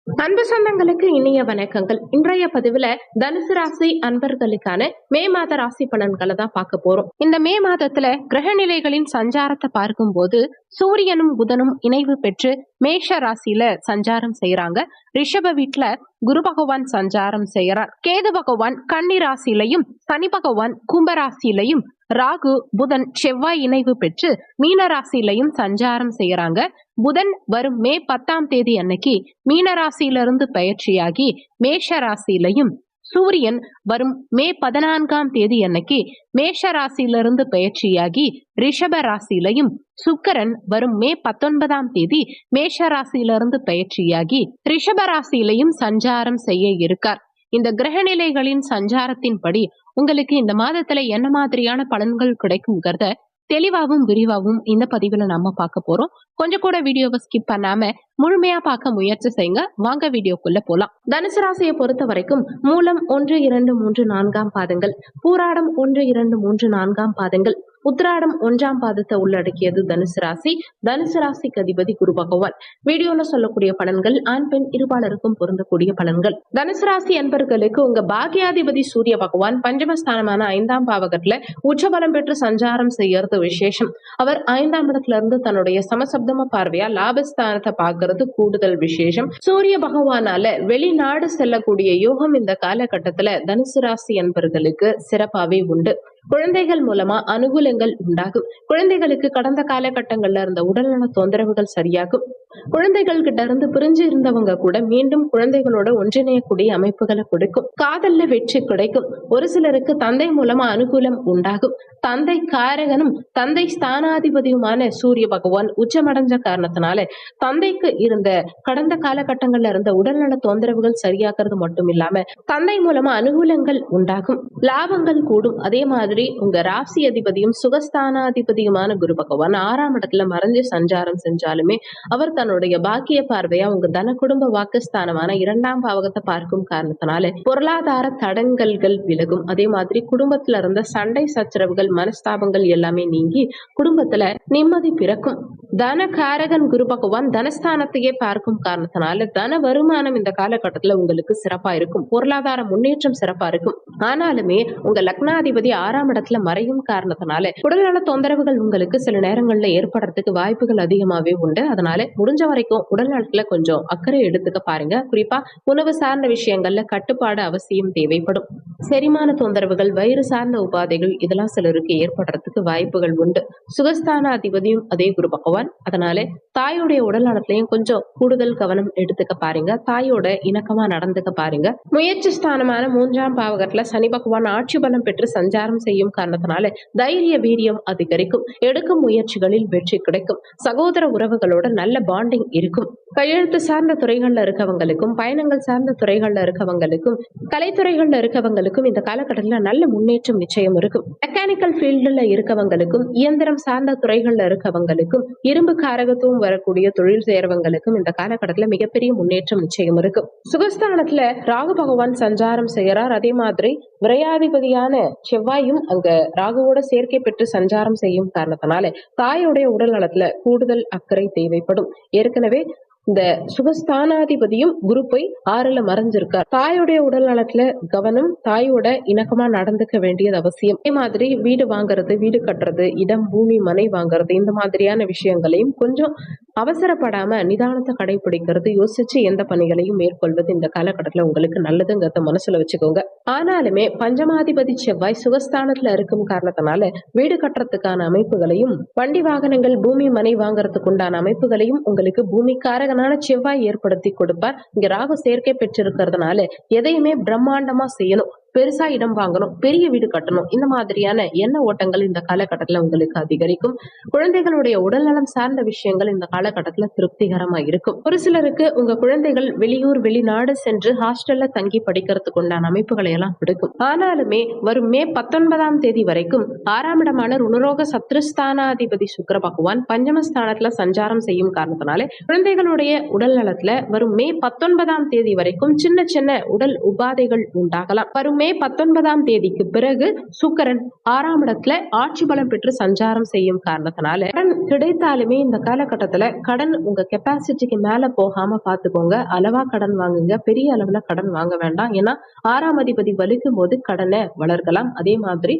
அன்பு சொந்தங்களுக்கு இனிய வணக்கங்கள். இன்றைய பதிவுல தனுசு ராசி அன்பர்களுக்கான மே மாத ராசி பலன்களை தான் பார்க்க போறோம். இந்த மே மாதத்துல கிரக நிலைகளின் சஞ்சாரத்தை பார்க்கும் போது சூரியனும் புதனும் இணைவு பெற்று மேஷ ராசியில சஞ்சாரம் செய்யறாங்க. ரிஷப வீட்டுல குரு பகவான் சஞ்சாரம் செய்யறார். கேது பகவான் கன்னி ராசியிலையும் சனி பகவான் கும்பராசியிலையும் ராகு புதன் செவ்வாய் இணைவு பெற்று மீன ராசியிலையும் சஞ்சாரம் செய்யறாங்க. புதன் வரும் மே 10 அன்னைக்கு மீன ராசியிலிருந்து பயிற்சியாகி மேஷ ராசியிலையும், சூரியன் வரும் மே 14 அன்னைக்கு மேஷ ராசியிலிருந்து பயிற்சியாகி ரிஷப ராசியிலையும், சுக்கிரன் வரும் மே 19 மேஷ ராசியிலிருந்து பயிற்சியாகி ரிஷப ராசியிலையும் சஞ்சாரம் செய்ய இருக்கார். இந்த கிரக நிலைகளின் சஞ்சாரத்தின்படி உங்களுக்கு இந்த மாதத்துல என்ன மாதிரியான பலன்கள் கிடைக்கும்ங்கிறத தெளிவாகவும் விரிவாகவும் இந்த பதிவுல நாம பார்க்க போறோம். கொஞ்சம் கூட வீடியோவை ஸ்கிப் பண்ணாம முழுமையா பார்க்க முயற்சி செய்யுங்க. வாங்க வீடியோக்குள்ள போலாம். தனுசு ராசியை பொறுத்த வரைக்கும் மூலம் 1, 2, 3, 4 பாதங்கள், பூராடம் 1, 2, 3, 4 பாதங்கள், உத்திராடம் 1ஆம் பாதத்தை உள்ளடக்கியது தனுசு ராசி. தனுசு ராசிக்கு அதிபதி குரு பகவான். வீடியோல சொல்லக்கூடிய பலன்கள் ஆண் பெண் இருபாலருக்கும் பொருந்தக்கூடிய பலன்கள். தனுசு ராசி அன்பர்களுக்கு உங்க பாக்கியாதிபதி சூரிய பகவான் பஞ்சமஸ்தானமான 5ஆம் பாவகத்துல உச்சபலம் பெற்று சஞ்சாரம் செய்யறது விசேஷம். அவர் 5ஆம் இடத்துல இருந்து தன்னுடைய சமசப்தம பார்வையா லாபஸ்தானத்தை பார்க்கறது கூடுதல் விசேஷம். சூரிய பகவானால வெளிநாடு செல்லக்கூடிய யோகம் இந்த காலகட்டத்துல தனுசு ராசி அன்பர்களுக்கு சிறப்பாவே உண்டு. குழந்தைகள் மூலமா அனுகூலங்கள் உண்டாகும். குழந்தைகளுக்கு கடந்த காலகட்டங்கள்ல இருந்த உடல்நல தொந்தரவுகள் சரியாகும். குழந்தைகள் கிட்ட இருந்து பிரிஞ்சு இருந்தவங்க கூட மீண்டும் குழந்தைகளோட ஒன்றிணையக்கூடிய அமைப்புகளை கொடுக்கும். காதல்ல வெற்றி கிடைக்கும். ஒரு சிலருக்கு தந்தை மூலமா அனுகூலம் உண்டாகும். தந்தை காரகனும் தந்தை ஸ்தானாதிபதியுமான சூரிய பகவான் உச்சமடைஞ்ச காரணத்தினால தந்தைக்கு இருந்த கடந்த காலகட்டங்கள்ல இருந்த உடல்நல தொந்தரவுகள் சரியாகிறது மட்டும் இல்லாம தந்தை மூலமா அனுகூலங்கள் உண்டாகும். லாபங்கள் கூடும். அதே மாதிரி உங்க ராசி அதிபதியும் சுகஸ்தானாதிபதியுமான குரு பகவான் 6ஆம் இடத்துல மறைஞ்சு சஞ்சாரம் செஞ்சாலுமே அவர் தன்னுடைய பாக்கிய பார்வையா உங்க தன குடும்ப வாக்குஸ்தானமான 2ஆம் பாவகத்தை பார்க்கும் காரணத்தினால பொருளாதார தடங்கல்கள் விலகும். அதே மாதிரி குடும்பத்துல இருந்த சண்டை சச்சரவுகள் மனஸ்தாபங்கள் எல்லாமே நீங்கி குடும்பத்துல நிம்மதி பிறக்கும். தன காரகன் குரு பகவான் தனஸ்தானத்தையே பார்க்கும் காரணத்தினால தன வருமானம் இந்த காலகட்டத்துல உங்களுக்கு சிறப்பா இருக்கும். பொருளாதார முன்னேற்றம் சிறப்பா இருக்கும். ஆனாலுமே உங்க லக்னாதிபதி 6ஆம் இடத்துல மறையும் காரணத்தினால உடல்நல தொந்தரவுகள் உங்களுக்கு சில நேரங்கள்ல ஏற்படுறதுக்கு வாய்ப்புகள் அதிகமாவே உண்டு. அதனால முடிஞ்ச வரைக்கும் உடல் நலத்துல கொஞ்சம் அக்கறை எடுத்துக்க பாருங்க. குறிப்பா உணவு சார்ந்த விஷயங்கள்ல கட்டுப்பாடு அவசியம் தேவைப்படும். செரிமான தொந்தரவுகள், வயிறு சார்ந்த உபாதைகள் இதெல்லாம் சிலருக்கு ஏற்படுறதுக்கு வாய்ப்புகள் உண்டு. சுகஸ்தான அதிபதியும் அதே குரு பகவான். அதனால தாயோடைய உடல் நலத்திலையும் கொஞ்சம் கூடுதல் கவனம் எடுத்துக்க பாருங்க. தாயோட இணக்கமா நடந்துக்க பாருங்க. முயற்சி ஸ்தானமான 3ஆம் பாவகத்துல சனி பகவான் ஆட்சி பலம் பெற்று சஞ்சாரம் செய்யும் காரணத்தினால தைரிய வீரியம் அதிகரிக்கும். எடுக்கும் முயற்சிகளில் வெற்றி கிடைக்கும். சகோதர உறவுகளோட நல்ல பாண்டிங் இருக்கும். கையெழுத்து சார்ந்த துறைகள்ல இருக்கவங்களுக்கும், பயணங்கள் சார்ந்த துறைகள்ல இருக்கவங்களுக்கும், கலைத்துறைகள்ல இருக்கவங்களுக்கும் இந்த காலகட்டத்துல நல்ல முன்னேற்றம் நிச்சயம் இருக்கும். மெக்கானிக்கல் ஃபீல்டுல இருக்கவங்களுக்கும், இயந்திரம் சார்ந்த துறைகள்ல இருக்கவங்களுக்கும், இரும்பு காரகத்துவம் வரக்கூடிய தொழில் செய்யறவங்களுக்கும் இந்த காலகட்டத்துல மிகப்பெரிய முன்னேற்றம் நிச்சயம் இருக்கும். சுகஸ்தானத்துல ராகு பகவான் சஞ்சாரம் செய்யறார். அதே மாதிரி விரையாதிபதியான செவ்வாயும் அங்க ராகுவோட சேர்க்கை பெற்று சஞ்சாரம் செய்யும் காரணத்தினால தாயோடைய உடல் நலத்துல கூடுதல் அக்கறை தேவைப்படும். ஏற்கனவே இந்த சுகஸ்தானாதிபதியும் குரு போய் 6ல மறைஞ்சிருக்கார். தாயோடைய உடல் நலத்துல கவனம், தாயோட இணக்கமா நடந்துக்க வேண்டியது அவசியம். அதே மாதிரி வீடு வாங்குறது, வீடு கட்டுறது, இடம் பூமி மனை வாங்குறது இந்த மாதிரியான விஷயங்களையும் கொஞ்சம் அவசரப்படாம நிதானத்தை கடைபிடிக்கிறது, யோசிச்சு எந்த பணிகளையும் மேற்கொள்வது இந்த காலகட்டத்துல உங்களுக்கு நல்லதுங்கிறத மனசுல வச்சுக்கோங்க. ஆனாலுமே பஞ்சமாதிபதி செவ்வாய் சுகஸ்தானத்துல இருக்கும் காரணத்தினால வீடு கட்டுறதுக்கான அமைப்புகளையும், வண்டி வாகனங்கள் பூமி மனை வாங்குறதுக்கு உண்டான அமைப்புகளையும் உங்களுக்கு பூமிக்காரகனான செவ்வாய் ஏற்படுத்தி கொடுப்பார். இங்க ராகு சேர்க்கை பெற்றிருக்கிறதுனால எதையுமே பிரம்மாண்டமா செய்யணும், பெருசா இடம் வாங்கணும், பெரிய வீடு கட்டணும், இந்த மாதிரியான எண்ண ஓட்டங்கள் இந்த காலகட்டத்துல உங்களுக்கு அதிகரிக்கும். குழந்தைகளுடைய உடல்நலம் சார்ந்த விஷயங்கள் இந்த காலகட்டத்துல திருப்திகரமா இருக்கும். ஒரு சிலருக்கு உங்க குழந்தைகள் வெளியூர் வெளிநாடு சென்று ஹாஸ்டல்ல தங்கி படிக்கிறதுக்கு உண்டான அமைப்புகளை எல்லாம் கொடுக்கும். ஆனாலுமே வரும் மே 19 வரைக்கும் 6ஆம் இடமான ருணரோக சத்ருஸ்தானாதிபதி சுக்கிர பகவான் பஞ்சமஸ்தானத்துல சஞ்சாரம் செய்யும் காரணத்தினால குழந்தைகளுடைய உடல் நலத்துல வரும் மே 19 வரைக்கும் சின்ன சின்ன உடல் உபாதைகள் உண்டாகலாம். வரும் மே 19ஆம் தேதிக்கு பிறகு சுக்கிரன் 6ஆம் இடத்துல ஆட்சி பலம் பெற்று சஞ்சாரம் செய்யும் காரணத்தினால கடன் கிடைத்தாலுமே இந்த காலகட்டத்துல கடன் உங்க கெப்பாசிட்டிக்கு மேல போகாம பாத்துக்கோங்க. அளவா கடன் வாங்குங்க, பெரிய அளவுல கடன் வாங்க வேண்டாம். ஏன்னா 6ஆம் அதிபதி வலிக்கும் போது கடனை வளர்க்கலாம். அதே மாதிரி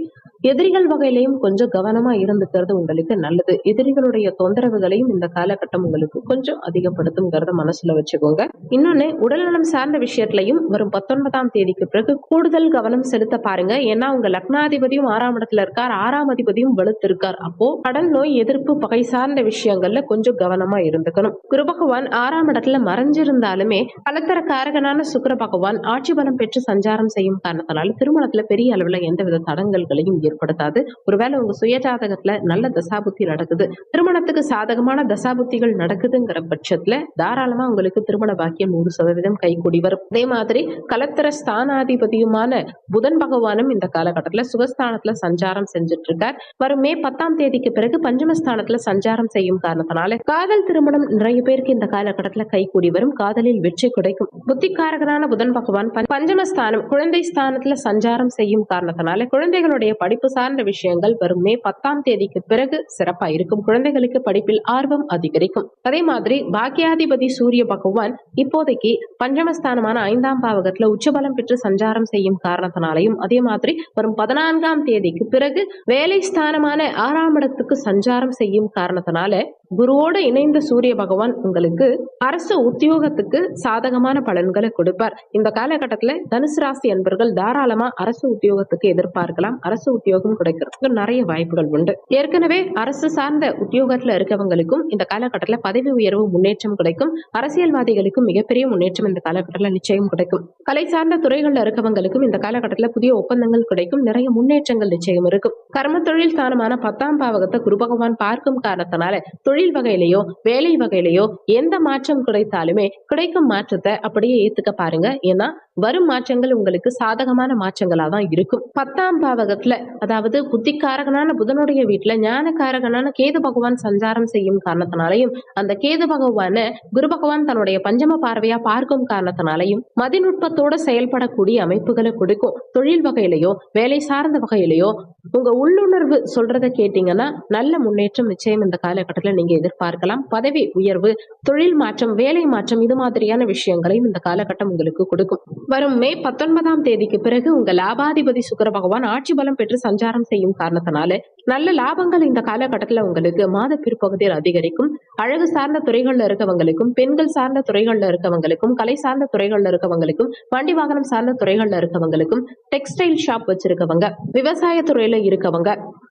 எதிரிகள் வகையிலையும் கொஞ்சம் கவனமா இருந்துக்கிறது உங்களுக்கு நல்லது. எதிரிகளுடைய தொந்தரவுகளையும் இந்த காலகட்டம் உங்களுக்கு கொஞ்சம் அதிகப்படுத்தும்ங்கிறத மனசுல வச்சுக்கோங்க. இன்னொன்னு, உடல்நலம் சார்ந்த விஷயத்திலையும் வரும் 19ஆம் தேதிக்கு பிறகு கூடுதல் கவனம் செலுத்த பாருங்க. ஏன்னா உங்க லக்னாதிபதியும் 6ஆம் இடத்துல இருக்கார், 6ஆம் அதிபதியும் வலுத்திருக்கார். அப்போ கடன் நோய் எதிர்ப்பு பகை சார்ந்த விஷயங்கள்ல கொஞ்சம் கவனமா இருந்துக்கணும். குரு பகவான் 6ஆம் இடத்துல மறைஞ்சிருந்தாலுமே பலத்தர காரகனான சுக்கிர பகவான் ஆட்சி பலம் பெற்று சஞ்சாரம் செய்யும் காரணத்தினால திருமணத்துல பெரிய அளவுல எந்தவித தடங்கல்களையும் ஏற்படுத்தாது. ஒருவேளை உங்க சுயஜாதகத்துல நல்ல தசாபுத்தி நடக்குது, திருமணத்துக்கு சாதகமான தசாபுத்திகள் நடக்குதுங்கிற பட்சத்துல தாராளமா உங்களுக்கு திருமண பாக்கியம் 100% கைகூடி வரும். அதே மாதிரி கலத்திர ஸ்தானாதிபதியுமான புதன் பகவானும் இந்த காலகட்டத்துல சுகஸ்தானத்துல சஞ்சாரம் செஞ்சுட்டு இருக்கார். வரும் மே 10ஆம் தேதிக்கு பிறகு பஞ்சமஸ்தானத்துல சஞ்சாரம் செய்யும் காரணத்தினால காதல் திருமணம் நிறைய பேருக்கு இந்த காலகட்டத்துல கைகூடி வரும். காதலில் வெற்றி கிடைக்கும். புத்திகாரகனான புதன் பகவான் பஞ்சமஸ்தானம் குழந்தை ஸ்தானத்துல சஞ்சாரம் செய்யும் காரணத்தினால குழந்தைகளுடைய படிப்பு சார்ந்த விஷயங்கள் வரும் மே 10ஆம் தேதிக்கு பிறகு சிறப்பா இருக்கும். குழந்தைகளுக்கு படிப்பில் ஆர்வம் அதிகரிக்கும். அதே மாதிரி பாக்கியாதிபதி சூரிய பகவான் இப்போதைக்கு பஞ்சமஸ்தானமான 5ஆம் பாவகத்துல உச்சபலம் பெற்று சஞ்சாரம் செய்யும் காரணத்தினாலையும், அதே மாதிரி வரும் 14ஆம் தேதிக்கு பிறகு வேலை ஸ்தானமான 6ஆம் இடத்துக்கு சஞ்சாரம் செய்யும் காரணத்தினால குருவோடு இணைந்த சூரிய பகவான் உங்களுக்கு அரசு உத்தியோகத்துக்கு சாதகமான பலன்களை கொடுப்பார். இந்த காலகட்டத்துல தனுசு ராசி அன்பர்கள் தாராளமா அரசு உத்தியோகத்துக்கு எதிர்பார்க்கலாம். அரசு உத்தியோகம் கிடைக்கிறதுக்கு நிறைய வாய்ப்புகள் உண்டு. ஏற்கனவே அரசு சார்ந்த உத்தியோகத்துல இருக்கவங்களுக்கும் இந்த காலகட்டத்துல பதவி உயர்வு முன்னேற்றம் கிடைக்கும். அரசியல்வாதிகளுக்கும் மிகப்பெரிய முன்னேற்றம் இந்த காலகட்டத்துல நிச்சயம் கிடைக்கும். கலை சார்ந்த துறைகள்ல இருக்கவங்களுக்கும் இந்த காலகட்டத்துல புதிய ஒப்பந்தங்கள் கிடைக்கும். நிறைய முன்னேற்றங்கள் நிச்சயம் இருக்கும். கர்ம தொழில் ஸ்தானமான 10ஆம் பாவகத்தை குரு பகவான் பார்க்கும் காரணத்தினால தொழில் வகையிலையோ வேலை வகையிலையோ எந்த மாற்றம் கிடைத்தாலுமே கிடைக்கும் மாற்றத்தை அப்படியே ஏத்துக்க பாருங்க. ஏன்னா வரும் மாற்றங்கள் உங்களுக்கு சாதகமான மாற்றங்களா தான் இருக்கும். 10ஆம் பாவகத்துல, அதாவது புத்திக்காரகனான புதனுடைய வீட்டுல ஞானக்காரகனான கேது பகவான் சஞ்சாரம் செய்யும் காரணத்தினாலையும், அந்த கேது பகவான குரு பகவான் தன்னுடைய பஞ்சம பார்வையா பார்க்கும் காரணத்தினாலையும் மதிநுட்பத்தோட செயல்படக்கூடிய அமைப்புகளை கொடுக்கும். தொழில் வகையிலையோ வேலை சார்ந்த வகையிலையோ உங்க உள்ளுணர்வு சொல்றத கேட்டீங்கன்னா நல்ல முன்னேற்றம் நிச்சயம் இந்த காலகட்டத்தில் நீங்க எதிர்பார்க்கலாம். பதவி உயர்வு, தொழில் மாற்றம், வேலை மாற்றம், இது மாதிரியான விஷயங்களையும் இந்த காலகட்டம் உங்களுக்கு கொடுக்கும். வரும் மே 19ஆம் தேதிக்கு பிறகு உங்க லாபாதிபதி சுக்கிர பகவான் ஆட்சி பலம் பெற்று சஞ்சாரம் செய்யும் காரணத்தினால நல்ல லாபங்கள் இந்த காலகட்டத்துல உங்களுக்கு மாத பிற்பகுதியில் அதிகரிக்கும். அழகு சார்ந்த துறைகள்ல இருக்கவங்களுக்கும், பெண்கள் சார்ந்த துறைகள்ல இருக்கவங்களுக்கும், கலை சார்ந்த துறைகள்ல இருக்கவங்களுக்கும், வண்டி வாகனம் சார்ந்த துறைகள்ல இருக்கவங்களுக்கும், டெக்ஸ்டைல் ஷாப் வச்சிருக்கவங்க, விவசாய துறையில இருக்கவங்க,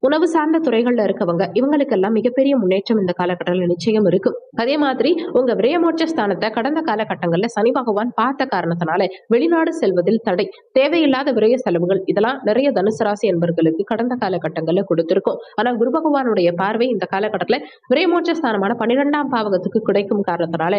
உணவு சார்ந்த துறைகள்ல இருக்கவங்க, இவங்களுக்கெல்லாம் மிகப்பெரிய முன்னேற்றம் இந்த காலகட்டத்தில் நிச்சயம் இருக்கும். அதே மாதிரி உங்க விரயமோட்ச ஸ்தானத்தை கடந்த காலகட்டங்கள்ல சனி பகவான் பார்த்த காரணத்தினால வெளிநாடு செல்வதில் தடை, தேவையில்லாத விரய செலவுகள், இதெல்லாம் நிறைய தனுசு ராசி என்பவர்களுக்கு கடந்த காலகட்டங்கள்ல கொடுத்திருக்கும். ஆனா குரு பகவானுடைய பார்வை இந்த காலகட்டத்துல விரயமோட்ச ஸ்தானமான 12ஆம் பாவகத்துக்கு கிடைக்கும் காரணத்தினால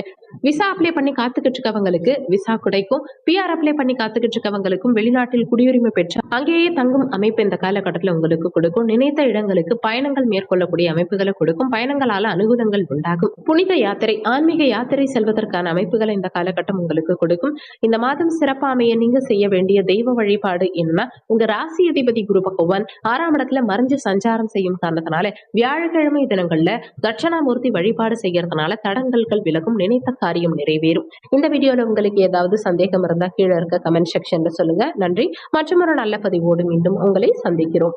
விசா அப்ளை பண்ணி காத்துக்கிட்டு இருக்கவங்களுக்கு விசா கிடைக்கும். PR அப்ளை பண்ணி காத்துக்கிட்டு இருக்கவங்களுக்கும் வெளிநாட்டில் குடியுரிமை பெற்று அங்கேயே தங்கும் அமைப்பு இந்த காலகட்டத்துல உங்களுக்கு கொடுக்கும். நினைத்த இடங்களுக்கு பயணங்கள் மேற்கொள்ளக்கூடிய அமைப்புகளை கொடுக்கும். பயணங்களால அனுகூலங்கள் உண்டாகும். புனித யாத்திரை, ஆன்மீக யாத்திரை செல்வதற்கான அமைப்புகளை இந்த காலகட்டம் உங்களுக்கு கொடுக்கும். இந்த மாதம் சிறப்பா அமைய நீங்க செய்ய வேண்டிய தெய்வ வழிபாடு என்னன்னா, உங்க ராசி அதிபதி குரு பகவான் 6ஆம் இடத்துல மறைஞ்சு சஞ்சாரம் செய்யும் காரணத்தினால வியாழக்கிழமை தினங்கள்ல தட்சணாமூர்த்தி வழிபாடு செய்யறதுனால தடங்கல்கள் விலகும், நினைத்த காரியம் நிறைவேறும். இந்த வீடியோல உங்களுக்கு ஏதாவது சந்தேகம் இருந்தா கீழே இருக்க கமெண்ட் செக்ஷன்ல சொல்லுங்க. நன்றி. மற்றொரு நல்ல பதிவோடு மீண்டும் உங்களை சந்திக்கிறோம்.